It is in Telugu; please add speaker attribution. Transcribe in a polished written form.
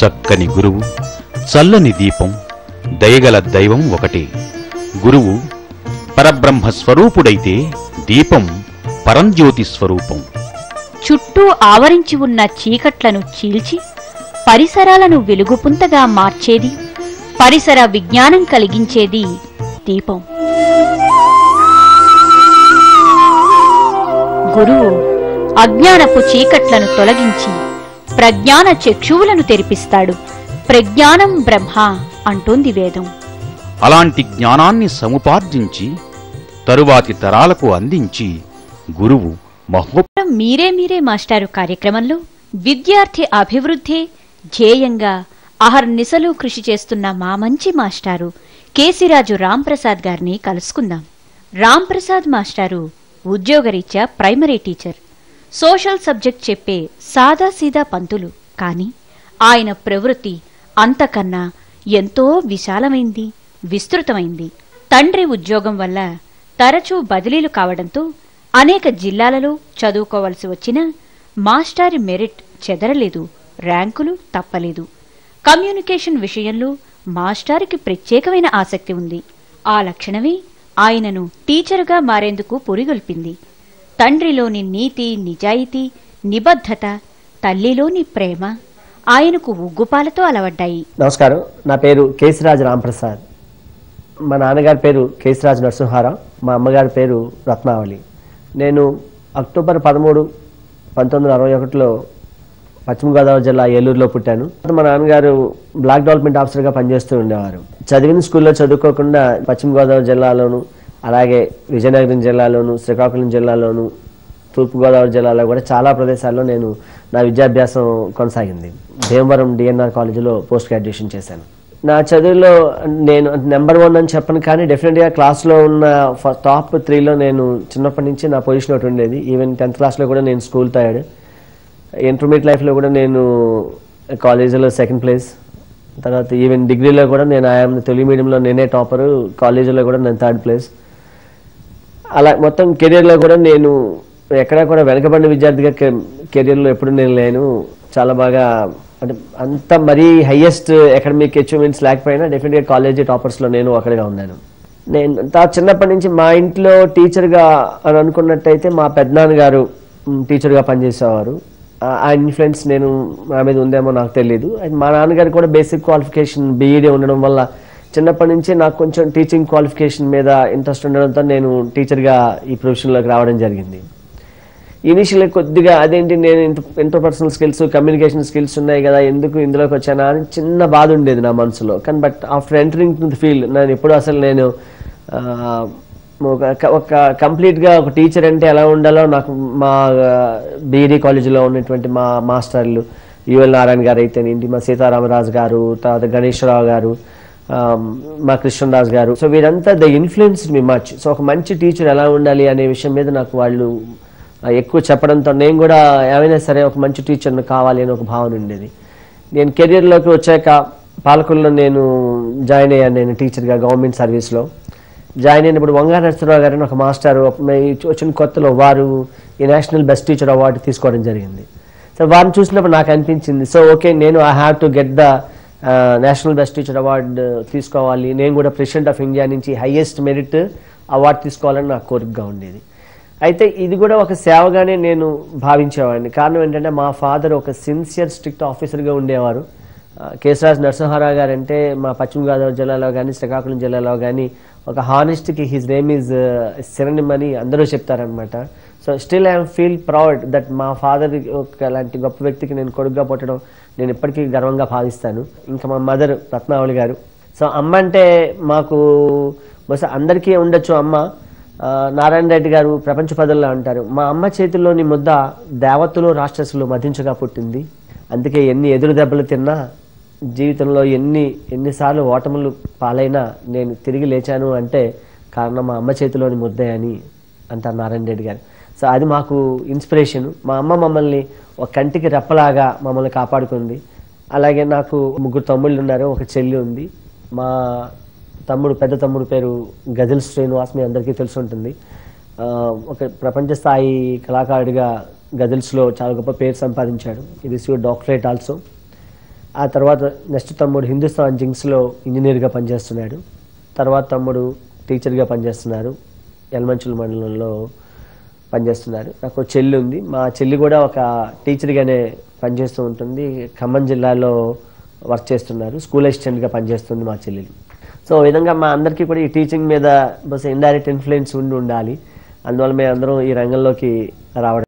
Speaker 1: చక్కని గురువు, చల్లని దీపం, దయగల దైవం ఒకటే. గురువు పరబ్రహ్మ స్వరూపుడైతే దీపం పరంజ్యోతి స్వరూపం.
Speaker 2: చుట్టూ ఆవరించి ఉన్న చీకట్లను చీల్చి పరిసరాలను వెలుగుపుంతగా మార్చేది, పరిసర విజ్ఞానం కలిగించేది దీపం. గురువు అజ్ఞానపు చీకట్లను తొలగించి ప్రజ్ఞాన చక్షువులను తెరిపిస్తాడు. ప్రజ్ఞానం బ్రహ్మ అంటోంది వేదం.
Speaker 1: అలాంటి జ్ఞానాన్ని సముపార్జించి తరువాతి తరాలకు అందించి గురువు
Speaker 2: మీరే మాస్టారు కార్యక్రమంలో విద్యార్థి అభివృద్ధే ధ్యేయంగా అహర్నిశలు కృషి చేస్తున్న మా మంచి మాస్టారు కేసిరాజు రాంప్రసాద్ గారిని కలుసుకుందాం. రాంప్రసాద్ మాస్టారు ఉద్యోగరీత్యా ప్రైమరీ టీచర్, సోషల్ సబ్జెక్ట్ చెప్పే సాదాసీదా పంతులు. కాని ఆయన ప్రవృత్తి అంతకన్నా ఎంతో విశాలమైంది, విస్తృతమైంది. తండ్రి ఉద్యోగం వల్ల తరచూ బదిలీలు కావడంతో అనేక జిల్లాలలో చదువుకోవలసి వచ్చినా మాస్టారి మెరిట్ చెదరలేదు, ర్యాంకులు తప్పలేదు. కమ్యూనికేషన్ విషయంలో మాస్టారికి ప్రత్యేకమైన ఆసక్తి ఉంది. ఆ లక్షణమే ఆయనను టీచరుగా మారేందుకు పురిగొల్పింది. తండ్రిలోని నీతి, నిజాయితీ, నిబద్ధత, తల్లిలోని ప్రేమ ఆయనకు ఉగ్గుపాలతో అలవడ్డాయి.
Speaker 3: నమస్కారం, నా పేరు కేసిరాజు రాంప్రసాద్. మా నాన్నగారి పేరు కేసిరాజు నరసింహారావు, మా అమ్మగారి పేరు రత్నావళి. నేను అక్టోబర్ 13, 1961లో పశ్చిమ గోదావరి జిల్లా ఏలూరులో పుట్టాను. మా నాన్నగారు బ్లాక్ డెవలప్మెంట్ ఆఫీసర్గా పనిచేస్తూ ఉండేవారు. చదివిన స్కూల్లో చదువుకోకుండా పశ్చిమ గోదావరి జిల్లాలోను, అలాగే విజయనగరం జిల్లాలోను, శ్రీకాకుళం జిల్లాలోను, తూర్పుగోదావరి జిల్లాలో కూడా చాలా ప్రదేశాల్లో నేను నా విద్యాభ్యాసం కొనసాగింది. భీమవరం డిఎన్ఆర్ కాలేజీలో పోస్ట్ గ్రాడ్యుయేషన్ చేశాను. నా చదువులో నేను నెంబర్ 1 అని చెప్పను, కానీ డెఫినెట్గా క్లాస్లో ఉన్న టాప్ 3లో నేను చిన్నప్పటి నుంచి నా పొజిషన్ ఒకటి ఉండేది. ఈవెన్ 10th క్లాస్లో కూడా నేను స్కూల్ థర్డ్, ఇంటర్మీడియట్ లైఫ్లో కూడా నేను కాలేజీలో 2nd ప్లేస్, తర్వాత ఈవెన్ డిగ్రీలో కూడా నేను ఐఎమ్ తెలుగు మీడియంలో నేనే టాపరు, కాలేజీలో కూడా నేను 3rd ప్లేస్. అలా మొత్తం కెరియర్లో కూడా నేను ఎక్కడా కూడా వెనకబడిన విద్యార్థిగా కెరియర్లో ఎప్పుడు నేను లేను. చాలా బాగా, అంటే అంత మరీ హైయెస్ట్ అకాడమిక్ అచీవ్మెంట్స్ లేకపోయినా డెఫినెట్గా కాలేజీ టాపర్స్లో నేను ఒకటిగా ఉన్నాను. నేను చిన్నప్పటి నుంచి మా ఇంట్లో టీచర్గా అని అనుకున్నట్టయితే మా పెద్దనాన్నగారు టీచర్గా పనిచేసేవారు. ఆ ఇన్ఫ్లుయెన్స్ నేను నా మీద ఉందేమో నాకు తెలియదు. మా నాన్నగారు కూడా బేసిక్ క్వాలిఫికేషన్ బీఈడీ ఉండడం వల్ల చిన్నప్పటి నుంచి నాకు కొంచెం టీచింగ్ క్వాలిఫికేషన్ మీద ఇంట్రెస్ట్ ఉండడంతో నేను టీచర్గా ఈ ప్రొఫెషన్లోకి రావడం జరిగింది. ఇనిషియల్గా కొద్దిగా అదేంటి నేను ఇంటర్పర్సనల్ స్కిల్స్, కమ్యూనికేషన్ స్కిల్స్ ఉన్నాయి కదా, ఎందుకు ఇందులోకి వచ్చానా అని చిన్న బాధ ఉండేది నా మనసులో. కానీ but after entering to the field నేను ఎప్పుడు అసలు నేను ఒక కంప్లీట్గా ఒక టీచర్ అంటే ఎలా ఉండాలో నాకు మా బీఈడీ కాలేజీలో ఉన్నటువంటి మా మాస్టర్లు యుఎల్ నారాయణ గారు అయితేనేంటి, మా సీతారామరాజు గారు, తర్వాత గణేశ్వరరావు గారు, మా కృష్ణరాజు గారు, సో వీరంతా the influence me much. So ఒక మంచి టీచర్ ఎలా ఉండాలి అనే విషయం మీద నాకు వాళ్ళు ఎక్కువ చెప్పడంతో నేను కూడా ఏమైనా సరే ఒక మంచి టీచర్ని కావాలి అని ఒక భావన ఉండేది. నేను కెరియర్లోకి వచ్చాక పాలకుల్లో నేను జాయిన్ అయ్యాను. నేను టీచర్గా గవర్నమెంట్ సర్వీస్లో జాయిన్ అయినప్పుడు వంగా నరసింహరావు గారు అని ఒక మాస్టర్ వచ్చిన కొత్తలో వారు ఈ నేషనల్ బెస్ట్ టీచర్ అవార్డు తీసుకోవడం జరిగింది. సో వారిని చూసినప్పుడు నాకు అనిపించింది, సో ఓకే నేను I have to get the national best teacher award తీసుకోవాలి, నేను కూడా ప్రెసిడెంట్ ఆఫ్ ఇండియా నుంచి హైయెస్ట్ మెరిట్ అవార్డు తీసుకోవాలని నాకు కోరికగా ఉండేది. అయితే ఇది కూడా ఒక సేవగానే నేను భావించేవాడిని. కారణం ఏంటంటే మా ఫాదర్ ఒక సిన్సియర్ స్ట్రిక్ట్ ఆఫీసర్గా ఉండేవారు. కేసిరాజు నరసింహారావు గారు అంటే మా పశ్చిమ గోదావరి జిల్లాలో కానీ శ్రీకాకుళం జిల్లాలో కానీ ఒక హానెస్ట్కి హిజ్ నేమ్ ఈజ్ సినోనిమ్ అని అందరూ చెప్తారనమాట. So still I'm feel proud that మా ఫాదర్ ఒక అలాంటి గొప్ప వ్యక్తికి నేను కొడుకుగా పుట్టడం నేను ఇప్పటికీ గర్వంగా భావిస్తాను. ఇంకా మా మదర్ రత్నావళి గారు. సో అమ్మ అంటే మాకు బహుశా అందరికీ ఉండొచ్చు. అమ్మ నారాయణ రెడ్డి గారు ప్రపంచ పదవుల్లో అంటారు, మా అమ్మ చేతుల్లోని ముద్ద దేవతలు రాక్షసులు మధించగా పుట్టింది. అందుకే ఎన్ని ఎదురు దెబ్బలు తిన్నా, జీవితంలో ఎన్నిసార్లు ఓటములు పాలైనా నేను తిరిగి లేచాను అంటే కారణం మా అమ్మ చేతిలోని ముద్దే అని అంటారు నారాయణ రెడ్డి గారు. సో అది మాకు ఇన్స్పిరేషన్. మా అమ్మ మమ్మల్ని ఒక కంటికి రెప్పలాగా మమ్మల్ని కాపాడుకుంది. అలాగే నాకు 3 తమ్ముళ్ళు ఉన్నారు, ఒక చెల్లి ఉంది. మా పెద్ద తమ్ముడు పేరు గజల్ శ్రీనివాస్, మీ అందరికీ తెలిసి ఉంటుంది. ఒక ప్రపంచ స్థాయి కళాకారుడిగా గజల్స్లో చాలా గొప్ప పేరు సంపాదించాడు. ఇది డాక్టరేట్ ఆల్సో. ఆ తర్వాత నెక్స్ట్ తమ్ముడు హిందుస్థాన్ జింక్స్లో ఇంజనీర్గా పనిచేస్తున్నాడు. తర్వాత తమ్ముడు టీచర్గా పనిచేస్తున్నారు, యలమంచిలి మండలంలో పనిచేస్తున్నారు. నాకు చెల్లి ఉంది. మా చెల్లి కూడా ఒక టీచర్గానే పనిచేస్తూ ఉంటుంది. ఖమ్మం జిల్లాలో వర్క్ చేస్తున్నారు, స్కూల్ అసిస్టెంట్గా పనిచేస్తుంది మా చెల్లెలు. సో ఈ విధంగా మా అందరికీ కూడా ఈ టీచింగ్ మీద బస్ ఇండైరెక్ట్ ఇన్ఫ్లుయెన్స్ ఉండాలి. అందువల్ల మేము అందరం ఈ రంగంలోకి రావడం